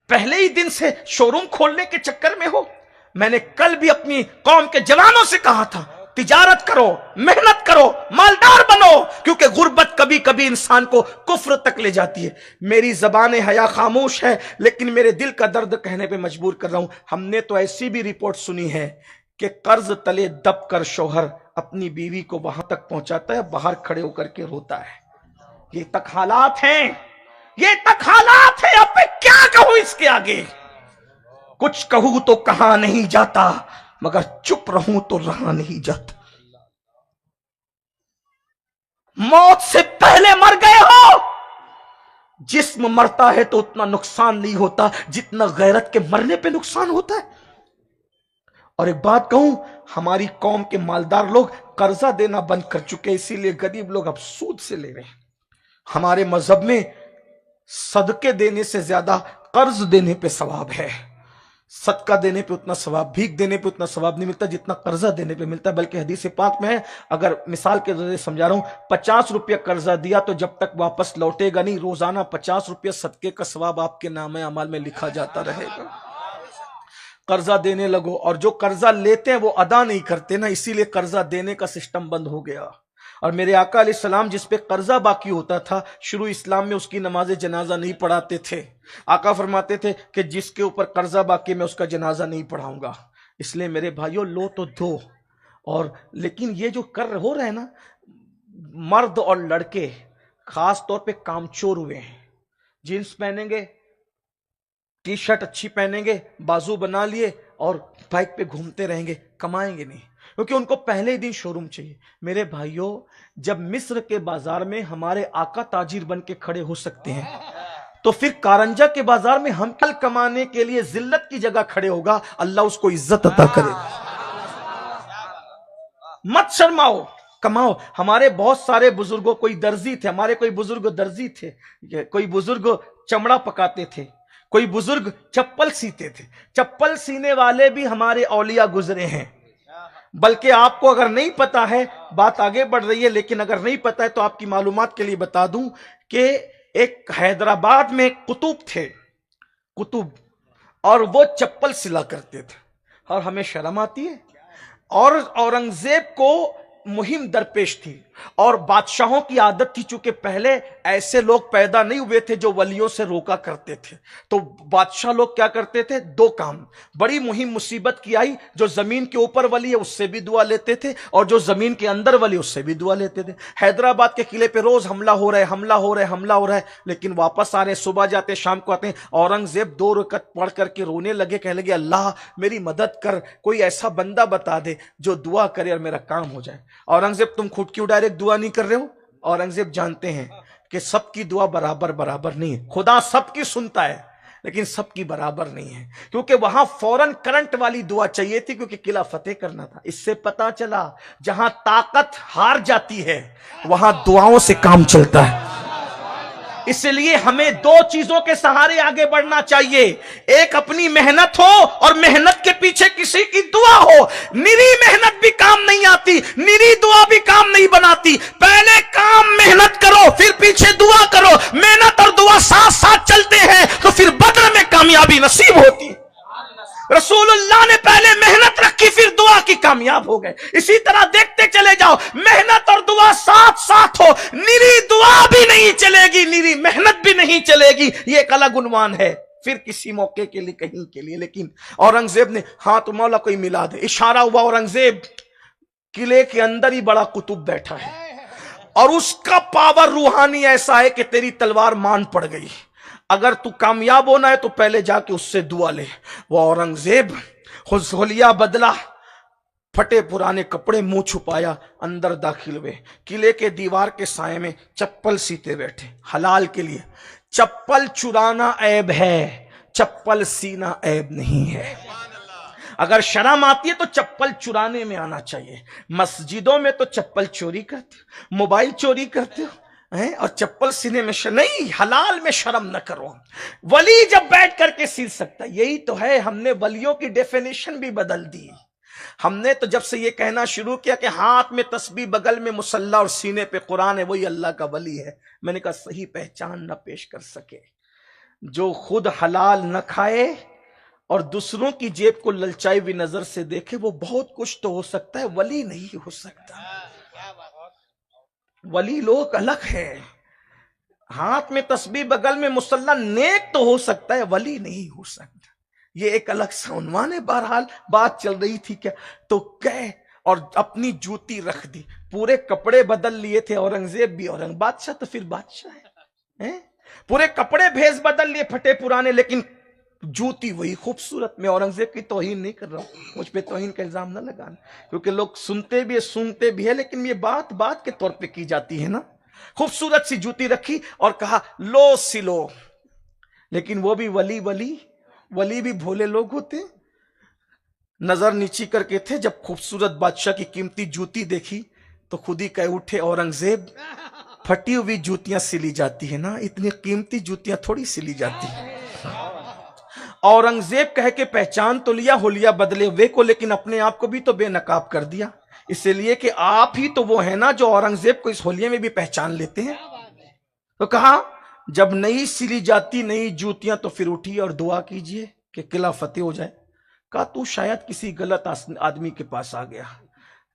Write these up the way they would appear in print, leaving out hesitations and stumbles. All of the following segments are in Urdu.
پہلے ہی دن سے شو روم کھولنے کے چکر میں ہو. میں نے کل بھی اپنی قوم کے جوانوں سے کہا تھا تجارت کرو, محنت کرو, مالدار بنو, کیونکہ غربت کبھی کبھی انسان کو کفر تک لے جاتی ہے. میری زبان حیا خاموش ہے لیکن میرے دل کا درد کہنے پہ مجبور کر رہا ہوں. ہم نے تو ایسی بھی رپورٹ سنی ہے کہ قرض تلے دب کر شوہر اپنی بیوی کو وہاں تک پہنچاتا ہے, باہر کھڑے ہو کر کے روتا ہے. یہ تک حالات ہیں, یہ تک حالات ہیں. اب میں کیا کہوں اس کے آگے؟ کچھ کہوں تو کہا نہیں جاتا, مگر چپ رہوں تو رہا نہیں جاتا. موت سے پہلے مر گئے ہو. جسم مرتا ہے تو اتنا نقصان نہیں ہوتا جتنا غیرت کے مرنے پہ نقصان ہوتا ہے. اور ایک بات کہوں, ہماری قوم کے مالدار لوگ قرضہ دینا بند کر چکے, اسی لیے غریب لوگ اب سود سے لے رہے ہیں. ہمارے مذہب میں صدقے دینے سے زیادہ قرض دینے پہ ثواب ہے. صدقہ دینے پہ اتنا ثواب, بھیک دینے پہ اتنا ثواب نہیں ملتا جتنا قرضہ دینے پہ ملتا ہے. بلکہ حدیث پاک میں ہے, اگر مثال کے ذریعے سمجھا رہا ہوں, 50 روپیہ قرضہ دیا تو جب تک واپس لوٹے گا نہیں, روزانہ 50 روپیہ صدقے کا ثواب آپ کے نامہ اعمال میں لکھا جاتا رہے گا. قرضہ دینے لگو, اور جو قرضہ لیتے ہیں وہ ادا نہیں کرتے نا, اسی لیے قرضہ دینے کا سسٹم بند ہو گیا. اور میرے آقا علیہ السلام جس پہ قرضہ باقی ہوتا تھا, شروع اسلام میں اس کی نماز جنازہ نہیں پڑھاتے تھے. آقا فرماتے تھے کہ جس کے اوپر قرضہ باقی میں اس کا جنازہ نہیں پڑھاؤں گا. اس لیے میرے بھائیوں, لو تو دو. اور لیکن یہ جو ہو رہا ہے نا, مرد اور لڑکے خاص طور پہ کامچور ہوئے ہیں. جینس پہنیں گے, ٹی شرٹ اچھی پہنیں گے, بازو بنا لیے اور بائک پہ گھومتے رہیں گے, کمائیں گے نہیں, کیونکہ ان کو پہلے ہی دن شو روم چاہیے. میرے بھائیوں, جب مصر کے بازار میں ہمارے آقا تاجر بن کے کھڑے ہو سکتے ہیں, تو پھر کارنجا کے بازار میں ہم کل کمانے کے لیے ذلت کی جگہ کھڑے ہوگا, اللہ اس کو عزت عطا کرے. مت شرماؤ, کماؤ. ہمارے بہت سارے بزرگوں, کوئی درزی تھے, ہمارے کوئی بزرگ درزی تھے, کوئی بزرگ چمڑا پکاتے تھے, کوئی بزرگ چپل سیتے تھے. چپل سینے والے بھی ہمارے اولیاء گزرے ہیں. بلکہ آپ کو اگر نہیں پتا ہے, بات آگے بڑھ رہی ہے, لیکن اگر نہیں پتا ہے تو آپ کی معلومات کے لیے بتا دوں کہ ایک حیدرآباد میں قطب تھے, قطب, اور وہ چپل سلا کرتے تھے. اور ہمیں شرم آتی ہے. اور اورنگزیب کو مہم درپیش تھی, اور بادشاہوں کی عادت تھی, چونکہ پہلے ایسے لوگ پیدا نہیں ہوئے تھے جو ولیوں سے روکا کرتے تھے, تو بادشاہ لوگ کیا کرتے تھے, دو کام. بڑی مہم مصیبت کی آئی, جو زمین کے اوپر ولی ہے اس سے بھی دعا لیتے تھے, اور جو زمین کے اندر ولی اس سے بھی دعا لیتے تھے. حیدرآباد کے قلعے پہ روز حملہ ہو رہا ہے, حملہ ہو رہا ہے, حملہ ہو رہا ہے, لیکن واپس آ رہے ہیں, صبح جاتے شام کو آتے ہیں. اورنگزیب 2 رکعت پڑھ کر کے رونے لگے, کہنے لگے اللہ میری مدد کر, کوئی ایسا بندہ بتا دے جو دعا کرے اور میرا کام ہو جائے. اورنگزیب تم خود کیوں ڈائریکٹ دعا نہیں کر رہے ہو؟ اورنگزیب جانتے ہیں کہ سب کی دعا برابر نہیں ہے. خدا سب کی سنتا ہے لیکن سب کی برابر نہیں ہے, کیونکہ وہاں فوراً کرنٹ والی دعا چاہیے تھی, کیونکہ قلعہ فتح کرنا تھا. اس سے پتا چلا جہاں طاقت ہار جاتی ہے وہاں دعاؤں سے کام چلتا ہے. اس لیے ہمیں 2 چیزوں کے سہارے آگے بڑھنا چاہیے, ایک اپنی محنت ہو اور محنت کے پیچھے کسی کی دعا ہو. نری محنت بھی کام نہیں آتی, نری دعا بھی کام نہیں بناتی. پہلے کام محنت کرو, پھر پیچھے دعا کرو. محنت اور دعا ساتھ ساتھ چلتے ہیں تو پھر بدر میں کامیابی نصیب ہوتی. رسول اللہ نے پہلے محنت رکھی, پھر دعا کی کامیاب ہو گئے. اسی طرح دیکھتے چلے جاؤ, محنت اور دعا ساتھ ساتھ ہو, نری دعا بھی نہیں چلے گی, نری محنت بھی نہیں چلے گی. یہ ایک الگ عنوان ہے پھر کسی موقع کے لیے, کہیں کے لیے. لیکن اورنگزیب نے, ہاں تو مولا کوئی ملا دے, اشارہ ہوا. اورنگزیب قلعے کے اندر ہی بڑا قطب بیٹھا ہے, اور اس کا پاور روحانی ایسا ہے کہ تیری تلوار مان پڑ گئی. اگر تو کامیاب ہونا ہے تو پہلے جا کے اس سے دعا لے. وہ اورنگزیب حلیہ بدلا, پھٹے پرانے کپڑے منہ چھپایا, اندر داخل ہوئے. قلعے کے دیوار کے سائے میں چپل سیتے بیٹھے, حلال کے لیے. چپل چرانا عیب ہے, چپل سینا عیب نہیں ہے. اگر شرم آتی ہے تو چپل چرانے میں آنا چاہیے. مسجدوں میں تو چپل چوری کرتے ہو, موبائل چوری کرتے ہو, اور چپل سینے میں نہیں, حلال میں شرم نہ کرو. ولی جب بیٹھ کر کے سی سکتا, یہی تو ہے. ہم نے ولیوں کی ڈیفینیشن بھی بدل دی. ہم نے تو جب سے یہ کہنا شروع کیا کہ ہاتھ میں تسبیح, بغل میں مصلی اور سینے پہ قرآن ہے, وہی اللہ کا ولی ہے. میں نے کہا صحیح پہچان نہ پیش کر سکے. جو خود حلال نہ کھائے اور دوسروں کی جیب کو للچائی ہوئی نظر سے دیکھے، وہ بہت کچھ تو ہو سکتا ہے، ولی نہیں ہو سکتا۔ ولی لوگ الگ ہے، ہاتھ میں تسبیح بغل میں مصلی، نیک تو ہو سکتا ہے، ولی نہیں ہو سکتا۔ یہ ایک الگ سا عنوان ہے۔ بہرحال بات چل رہی تھی کیا، تو کہ اور اپنی جوتی رکھ دی، پورے کپڑے بدل لیے تھے اورنگزیب بھی، بادشاہ تو پھر بادشاہ ہے، پورے کپڑے بھیس بدل لیے پھٹے پرانے، لیکن جوتی وہی خوبصورت۔ میں اورنگزیب کی توہین نہیں کر رہا ہوں، مجھ پہ توہین کا الزام نہ لگانا، کیونکہ لوگ سنتے بھی ہے سنتے بھی ہے، لیکن یہ بات بات کے طور پہ کی جاتی ہے نا۔ خوبصورت سی جوتی رکھی اور کہا لو سلو، لیکن وہ بھی ولی بھی بھولے لوگ ہوتے، نظر نیچی کر کے تھے۔ جب خوبصورت بادشاہ کی قیمتی جوتی دیکھی تو خود ہی کہہ اٹھے اورنگزیب، پھٹی ہوئی جوتیاں سلی جاتی ہیں نا، اتنی قیمتی جوتیاں تھوڑی سلی جاتی ہیں۔ اورنگزیب کہہ کے پہچان تو لیا حلیہ بدلے ہوئے کو، لیکن اپنے آپ کو بھی تو بے نقاب کر دیا، اس لیے کہ آپ ہی تو وہ ہیں نا جو اورنگزیب کو اس حلیے میں بھی پہچان لیتے ہیں۔ تو کہا جب نہیں سلی جاتی نئی جوتیاں تو پھر اٹھیے اور دعا کیجئے کہ قلعہ فتح ہو جائے۔ کہا تو شاید کسی غلط آدمی کے پاس آ گیا،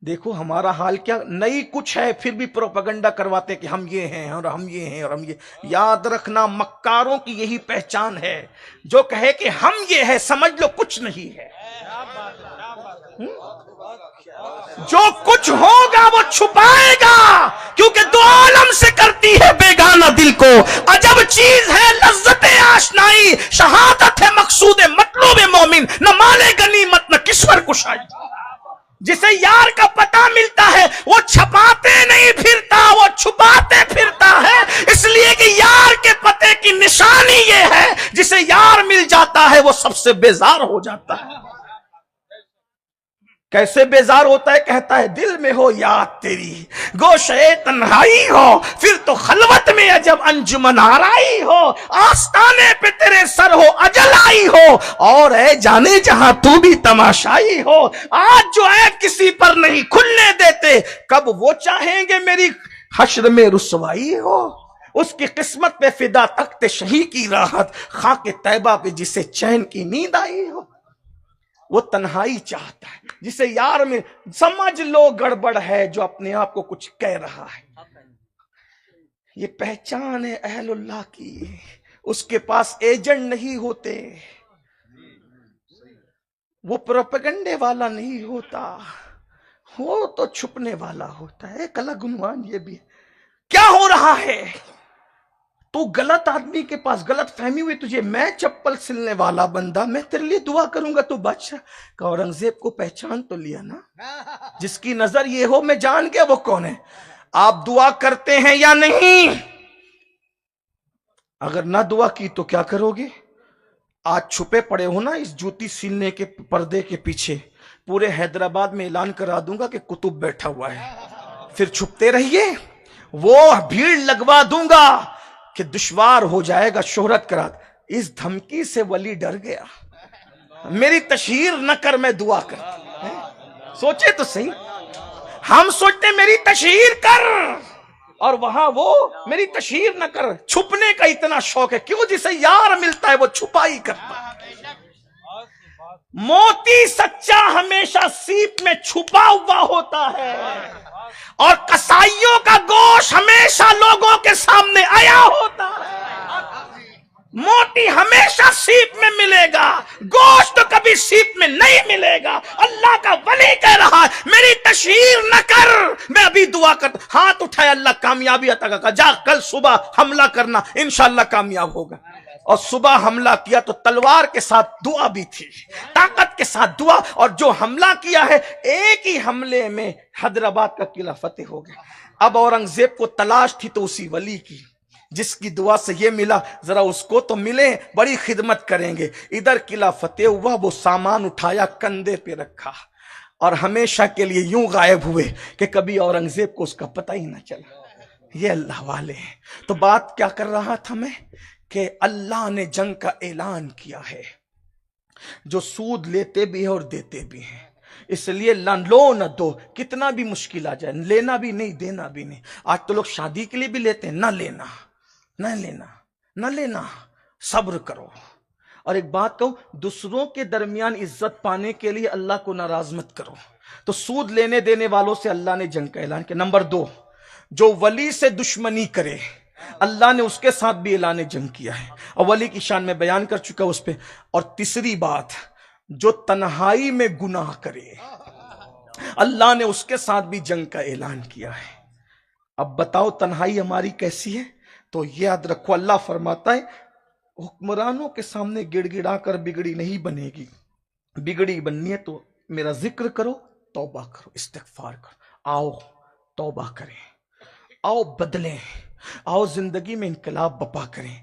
دیکھو ہمارا حال کیا، نئی کچھ ہے پھر بھی پروپیگنڈا کرواتے کہ ہم یہ ہیں اور ہم یہ ہیں اور ہم یہ۔ یاد رکھنا مکاروں کی یہی پہچان ہے، جو کہے کہ ہم یہ ہے سمجھ لو کچھ نہیں ہے، جو کچھ ہوگا وہ چھپائے گا، کیونکہ دو عالم سے کرتی ہے بیگانہ دل کو، عجب چیز ہے لذت آشنائی، شہادت ہے مقصود مطلوب مومن، نہ مال غنیمت نہ کشور کشائی۔ جسے یار کا پتہ ملتا ہے وہ چھپاتے نہیں پھرتا، وہ چھپاتے پھرتا ہے، اس لیے کہ یار کے پتے کی نشانی یہ ہے، جسے یار مل جاتا ہے وہ سب سے بیزار ہو جاتا ہے۔ کیسے بیزار ہوتا ہے؟ کہتا ہے دل میں ہو یاد تیری، گوشے تنہائی ہو، پھر تو خلوت میں عجب انجمن آرائی ہو، آستانے پہ تیرے سر ہو اجل آئی ہو، اور اے جانے جہاں تو بھی تماشائی ہو۔ آج جو عیب کسی پر نہیں کھلنے دیتے، کب وہ چاہیں گے میری حشر میں رسوائی ہو۔ اس کی قسمت پہ فدا تخت شہی کی راحت، خاک طیبہ پہ جسے چین کی نیند آئی ہو۔ وہ تنہائی چاہتا ہے، جسے یار میں سمجھ لو گڑبڑ ہے، جو اپنے آپ کو کچھ کہہ رہا ہے۔ یہ پہچان ہے اہل اللہ کی، اس کے پاس ایجنٹ نہیں ہوتے، وہ پروپیگنڈے والا نہیں ہوتا، وہ تو چھپنے والا ہوتا ہے۔ ایک الگ عنوان یہ بھی ہے۔ کیا ہو رہا ہے؟ تو غلط آدمی کے پاس، غلط فہمی ہوئی تجھے، میں چپل سلنے والا بندہ، میں تیرے لیے دعا کروں گا تو بادشاہ کا اورنگزیب کو پہچان تو لیا نا، جس کی نظر یہ ہو میں جان گیا وہ کون ہے۔ آپ دعا کرتے ہیں یا نہیں؟ اگر نہ دعا کی تو کیا کرو گے؟ آج چھپے پڑے ہو نا اس جوتی سلنے کے پردے کے پیچھے، پورے حیدرآباد میں اعلان کرا دوں گا کہ کتب بیٹھا ہوا ہے، پھر چھپتے رہیے، وہ بھیڑ لگوا دوں گا کہ دشوار ہو جائے گا شہرت کرات۔ اس دھمکی سے ولی ڈر گیا، میری تشہیر نہ کر میں دعا کرتا۔ سوچے تو صحیح، ہم سوچتے میری تشہیر کر، اور وہاں وہ میری تشہیر نہ کر۔ چھپنے کا اتنا شوق ہے، کیوں؟ جسے یار ملتا ہے وہ چھپائی کرتا ہے۔ موتی سچا ہمیشہ سیپ میں چھپا ہوا ہوتا ہے، اور قصائیوں کا گوشت ہمیشہ لوگوں کے سامنے آیا ہوتا ہے۔ موتی ہمیشہ سیپ میں ملے گا، گوشت تو کبھی سیپ میں نہیں ملے گا۔ اللہ کا ولی کہہ رہا ہے میری تشہیر نہ کر، میں ابھی دعا کرتا۔ ہاتھ اٹھائے، اللہ کامیابی عطا کر، جا کل صبح حملہ کرنا، انشاءاللہ کامیاب ہوگا۔ اور صبح حملہ کیا تو تلوار کے ساتھ دعا بھی تھی، طاقت کے ساتھ دعا، اور جو حملہ کیا ہے ایک ہی حملے میں حیدرآباد کا قلعہ فتح ہو گیا۔ اب اورنگزیب کو تلاش تھی تو اسی ولی کی، جس کی دعا سے یہ ملا، ذرا اس کو تو ملے، بڑی خدمت کریں گے۔ ادھر قلعہ فتح ہوا، وہ سامان اٹھایا کندھے پہ رکھا، اور ہمیشہ کے لیے یوں غائب ہوئے کہ کبھی اورنگزیب کو اس کا پتہ ہی نہ چلا۔ یہ اللہ والے ہیں۔ تو بات کیا کر رہا تھا میں، کہ اللہ نے جنگ کا اعلان کیا ہے، جو سود لیتے بھی ہیں اور دیتے بھی ہیں، اس لیے لو نہ دو، کتنا بھی مشکل آ جائے، لینا بھی نہیں دینا بھی نہیں۔ آج تو لوگ شادی کے لیے بھی لیتے ہیں، نہ لینا نہ لینا نہ لینا، صبر کرو. اور ایک بات کہوں, دوسروں کے درمیان عزت پانے کے لیے اللہ کو ناراض مت کرو. تو سود لینے دینے والوں سے اللہ نے جنگ کا اعلان کیا. نمبر 2, جو ولی سے دشمنی کرے اللہ نے اس کے ساتھ بھی اعلان جنگ کیا ہے, اور ولی کی شان میں بیان کر چکا اس پہ. اور تیسری بات, جو تنہائی میں گناہ کرے اللہ نے اس کے ساتھ بھی جنگ کا اعلان کیا ہے. اب بتاؤ تنہائی ہماری کیسی ہے؟ تو یاد رکھو, اللہ فرماتا ہے حکمرانوں کے سامنے گڑ گڑا کر بگڑی نہیں بنے گی. بگڑی بننی ہے تو میرا ذکر کرو, توبہ کرو, استغفار کرو. آؤ توبہ کریں, آؤ بدلیں, آؤ زندگی میں انقلاب بپا کریں.